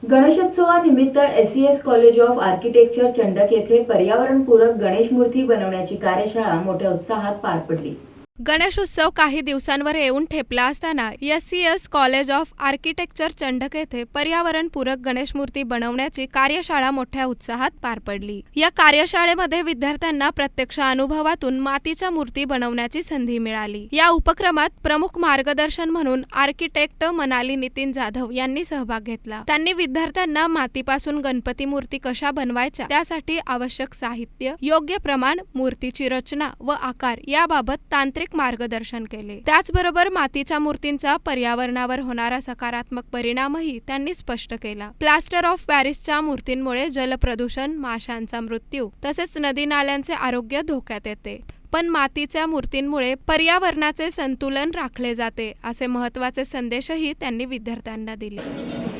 गणेशोत्सवानिमित्त SES college of architecture Chandak येथे पर्यावरणपूरक गणेश मूर्ती बनवण्याची कार्यशाळा मोठ्या उत्साहात पार पडली। गणेशोत्सव काही दिवसांवर येऊन ठेपला असताना SES college of architecture Chandak येथे पर्यावरणपूरक गणेश मूर्ती बनवण्याची कार्यशाळा मोठ्या उत्साहात पार पडली। या कार्यशाळेमध्ये विद्यार्थ्यांना प्रत्यक्ष अनुभवातून मातीच्या मूर्ती बनवण्याची संधी मिळाली। या उपक्रमात प्रमुख मार्गदर्शन म्हणून आर्किटेक्ट मनाली नितीन जाधव यांनी सहभाग घेतला। त्यांनी विद्यार्थ्यांना मातीपासून गणपती मूर्ती कशा बनवायच्या, त्यासाठी आवश्यक साहित्य, योग्य प्रमाण, मूर्तीची रचना व आकार याबाबत तांत्रिक मार्गदर्शन केले। त्याचबरोबर मातीच्या मूर्तींचा पर्यावरणावर होणारा सकारात्मक परिणामही त्यांनी स्पष्ट केला। प्लास्टर ऑफ पॅरिसच्या मूर्तींमुळे जलप्रदूषण, माशांचा मृत्यू तसेच नदी नाल्यांचे आरोग्य धोक्यात येते, पण मातीच्या मूर्तींमुळे पर्यावरणाचे संतुलन राखले जाते, असे महत्त्वाचे संदेशही त्यांनी विद्यार्थ्यांना दिले।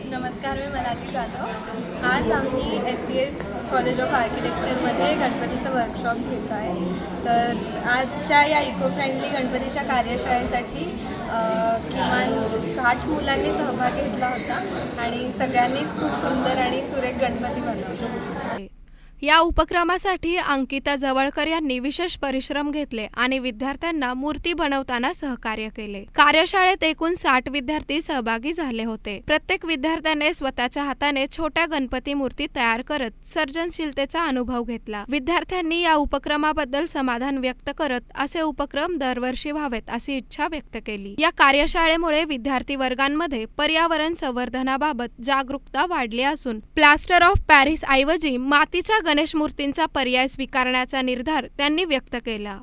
नमस्कार, मी मनाली जाधव। आज आम्ही SES कॉलेज ऑफ आर्किटेक्चरमध्ये गणपतीचं वर्कशॉप घेतो आहे। तर आजच्या या इको फ्रेंडली गणपतीच्या कार्यशाळेसाठी किमान 60 मुलांनी सहभाग घेतला होता आणि सगळ्यांनीच खूप सुंदर आणि सुरेख गणपती बनवले। या उपक्रमासाठी अंकिता जवळकर यांनी विशेष परिश्रम घेतले आणि विद्यार्थ्यांना मूर्ती बनवताना सहकार्य केले। कार्यशाळेत एकूण 60 विद्यार्थी सहभागी झाले होते। प्रत्येक विद्यार्थ्याने स्वतःच्या हाताने छोट्या गणपती मूर्ती तयार करत सर्जनशीलतेचा अनुभव घेतला। विद्यार्थ्यांनी या उपक्रमाबद्दल समाधान व्यक्त करत असे उपक्रम दरवर्षी व्हावेत अशी इच्छा व्यक्त केली। या कार्यशाळेमुळे विद्यार्थी वर्गांमध्ये पर्यावरण संवर्धनाबाबत जागरूकता वाढली असून प्लास्टर ऑफ पॅरिस ऐवजी मातीच्या गणेश मूर्तींचा पर्याय स्वीकारण्याचा निर्धार त्यांनी व्यक्त केला।